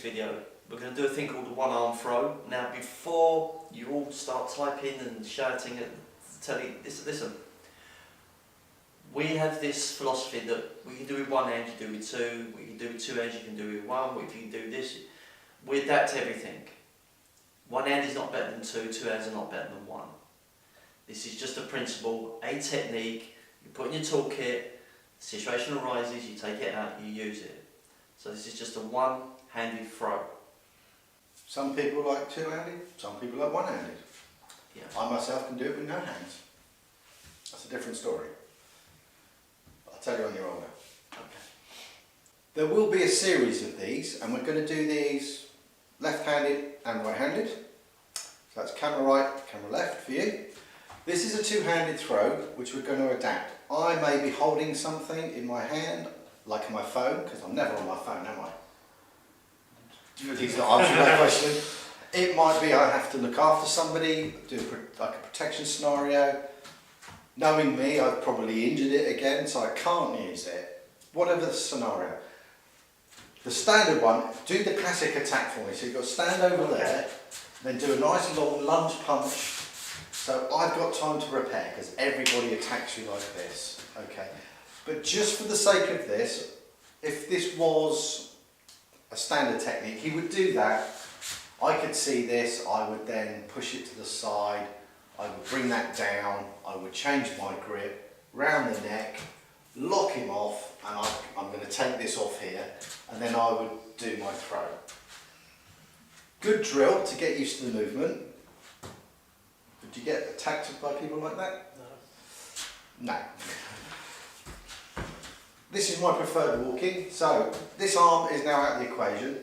video. We're going to do a thing called the one arm throw. Now before you all start typing and shouting and telling, listen, we have this philosophy that we can do with one hand, you do with two, we can do with two hands, you can do with one, if you can do this, we adapt everything. One hand is not better than two hands are not better than one. This is just a principle, a technique, you put in your toolkit, situation arises, you take it out, you use it. So this is just a one-handed throw. Some people like two-handed, some people like one-handed. Yeah. I myself can do it with no hands. That's a different story. I'll tell you when you're older. Okay. There will be a series of these, and we're going to do these left-handed and right-handed. So that's camera right, camera left for you. This is a two-handed throw, which we're going to adapt. I may be holding something in my hand, like my phone, because I'm never on my phone, am I? He's not answering that question. It might be I have to look after somebody, do like a protection scenario. Knowing me, I've probably injured it again, so I can't use it. Whatever the scenario. The standard one, do the classic attack for me. So you've got to stand over there, then do a nice long lunge punch. So I've got time to prepare, because everybody attacks you like this. Okay. But just for the sake of this, if this was a standard technique, he would do that. I could see this, I would then push it to the side, I would bring that down, I would change my grip, round the neck, lock him off, and I'm going to take this off here, and then I would do my throw. Good drill to get used to the movement. Did you get attacked by people like that? No. No. This is my preferred walking, so this arm is now out of the equation.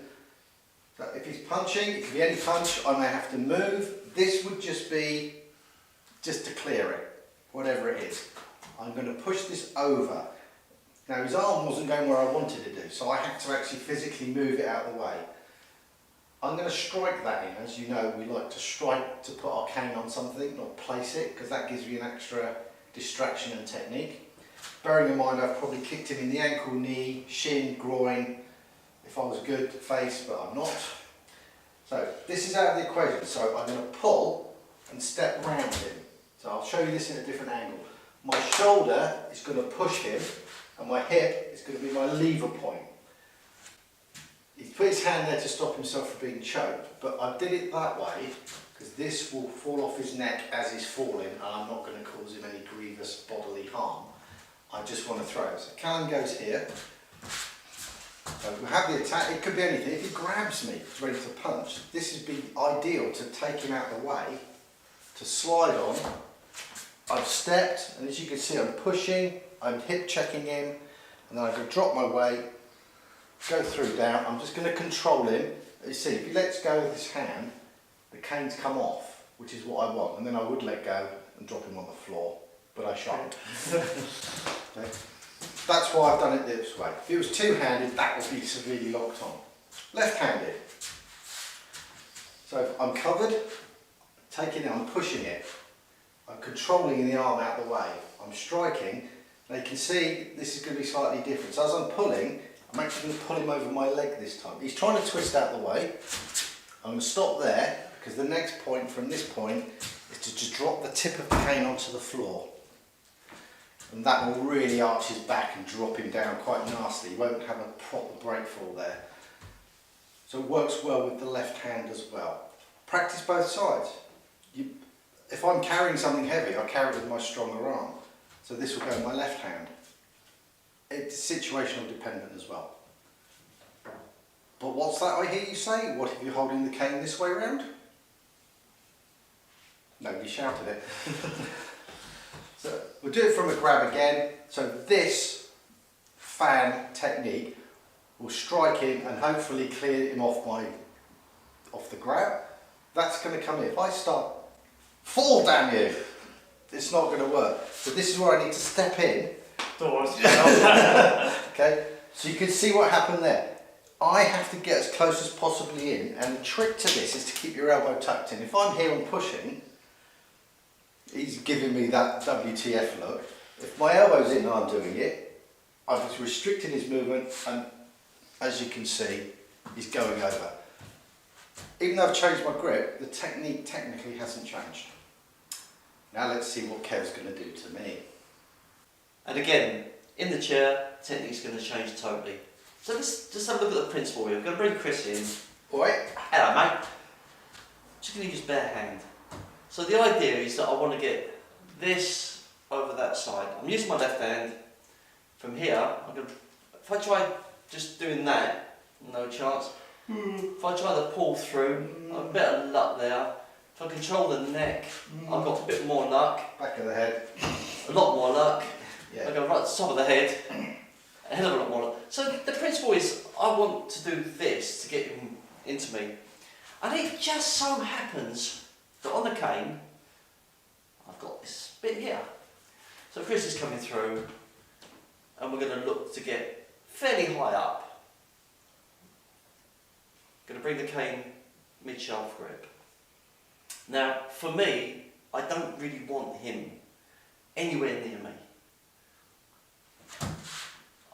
So if he's punching, it can be any punch, I may have to move. This would just be, just to clear it, whatever it is. I'm going to push this over. Now his arm wasn't going where I wanted to do, so I had to actually physically move it out of the way. I'm going to strike that in. As you know, we like to strike to put our cane on something, not place it, because that gives you an extra distraction and technique. Bearing in mind I've probably kicked him in the ankle, knee, shin, groin, if I was good, face, but I'm not. So this is out of the equation, so I'm going to pull and step round him. So I'll show you this in a different angle. My shoulder is going to push him, and my hip is going to be my lever point. He's put his hand there to stop himself from being choked, but I did it that way because this will fall off his neck as he's falling, and I'm not going to cause him any grievous bodily harm. I just want to throw it. So Callum goes here. So we have the attack, it could be anything. If he grabs me, ready to punch, this would be ideal to take him out of the way, to slide on. I've stepped, and as you can see I'm pushing, I'm hip checking him, and then I'm going to drop my weight, go through down. I'm just going to control him. You see, if he lets go of his hand, the cane's come off, which is what I want, and then I would let go and drop him on the floor, but I shan't. Okay. That's why I've done it this way. If it was two-handed, that would be severely locked on. Left-handed. So I'm covered, taking it, I'm pushing it. I'm controlling the arm out of the way. I'm striking. Now you can see this is going to be slightly different. So as I'm pulling, I'm actually going to pull him over my leg this time. He's trying to twist out the way. I'm going to stop there, because the next point from this point is to just drop the tip of the cane onto the floor. And that will really arch his back and drop him down quite nasty. He won't have a proper breakfall there. So it works well with the left hand as well. Practice both sides. If I'm carrying something heavy, I carry it with my stronger arm. So this will go in my left hand. It's situational dependent as well. But what's that I hear you say? What if you're holding the cane this way around? Nobody shouted it. So we'll do it from a grab again. So this fan technique will strike him and hopefully clear him off the grab. That's going to come in. If I start, fall damn you, it's not going to work. So this is where I need to step in. Okay, so you can see what happened there. I have to get as close as possibly in, and the trick to this is to keep your elbow tucked in. If I'm here and pushing, he's giving me that WTF look. If my elbow's in and I'm doing it, I've restricted his movement, and as you can see, he's going over. Even though I've changed my grip, the technique technically hasn't changed. Now let's see what Kev's going to do to me. And again, in the chair, technique's going to change totally. So let's just have a look at the principle here. We're going to bring Chris in. Oi. Hello, mate. Just going to use bare hand. So the idea is that I want to get this over that side. I'm using my left hand. From here, if I try just doing that, no chance. If I try to pull through, I've a bit of luck there. If I control the neck, I've got a bit more luck. Back of the head. A lot more luck. Yeah. I go right to the top of the head. A hell of a lot more luck. So the principle is, I want to do this to get him into me. And it just so happens that on the cane, I've got this bit here. So Chris is coming through, and we're going to look to get fairly high up. Going to bring the cane mid-shaft grip. Now, for me, I don't really want him anywhere near me.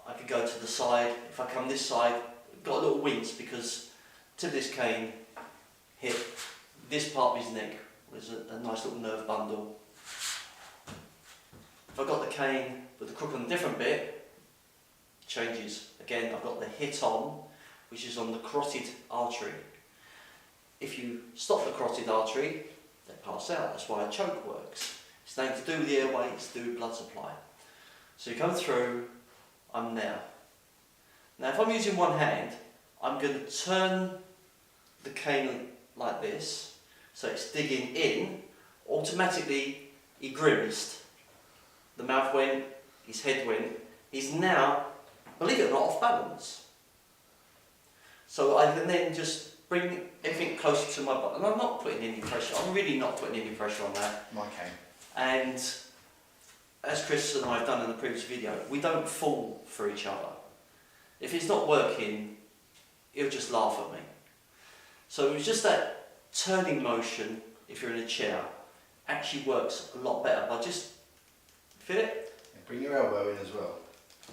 I could go to the side. If I come this side, I've got a little wince because tip of this cane hit this part of his neck, which is a nice little nerve bundle. If I've got the cane with the crook on a different bit, it changes. Again, I've got the hit on, which is on the carotid artery. If you stop the carotid artery, they pass out. That's why a choke works. It's nothing to do with the airway, it's to do with blood supply. So you come through, I'm there. Now if I'm using one hand, I'm going to turn the cane like this, so it's digging in. Automatically he grimaced. The mouth went, his head went. He's now, believe it or not, off balance. So I can then just bring everything closer to my body. And I'm not putting any pressure, I'm really not putting any pressure on that. My cane. And as Chris and I have done in the previous video, we don't fall for each other. If it's not working, he'll just laugh at me. So it was just that turning motion, if you're in a chair, actually works a lot better by just, feel it? And bring your elbow in as well.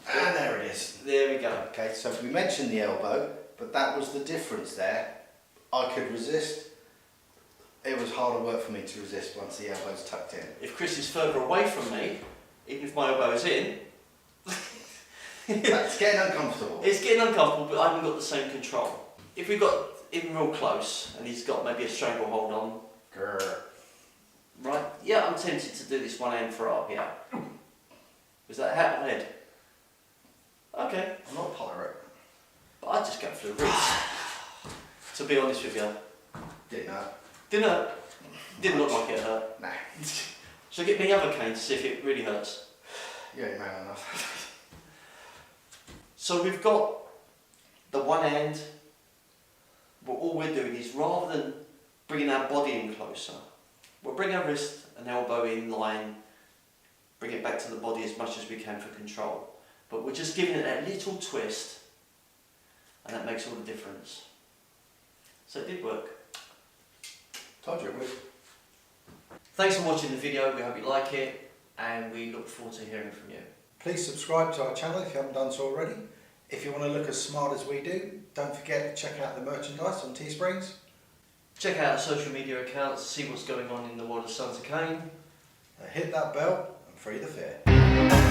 And there it is. There we go. Okay, so we mentioned the elbow, but that was the difference there. I could resist. It was harder work for me to resist once the elbow's tucked in. If Chris is further away from me, even if my elbow is in, It's getting uncomfortable. it's getting uncomfortable, but I haven't got the same control. If we've got him real close and he's got maybe a stranglehold on, Grrr. right? Yeah, I'm tempted to do this one hand for up, yeah. Was that hat or head? Okay. I'm not a pirate. But I just go for the roots. To be honest with you. Didn't know. Didn't hurt. Didn't look like it hurt. Nah. Shall I get me other cane to see if it really hurts? You ain't man enough. So we've got the one hand. But all we're doing is, rather than bringing our body in closer, we'll bring our wrist and elbow in line, bring it back to the body as much as we can for control. But we're just giving it that little twist, and that makes all the difference. So it did work. Told you it would. Thanks for watching the video, we hope you like it, and we look forward to hearing from you. Please subscribe to our channel if you haven't done so already. If you want to look as smart as we do, don't forget to check out the merchandise on Teesprings. Check out our social media accounts, see what's going on in the world of Sons of Cane. Hit that bell and free the fear.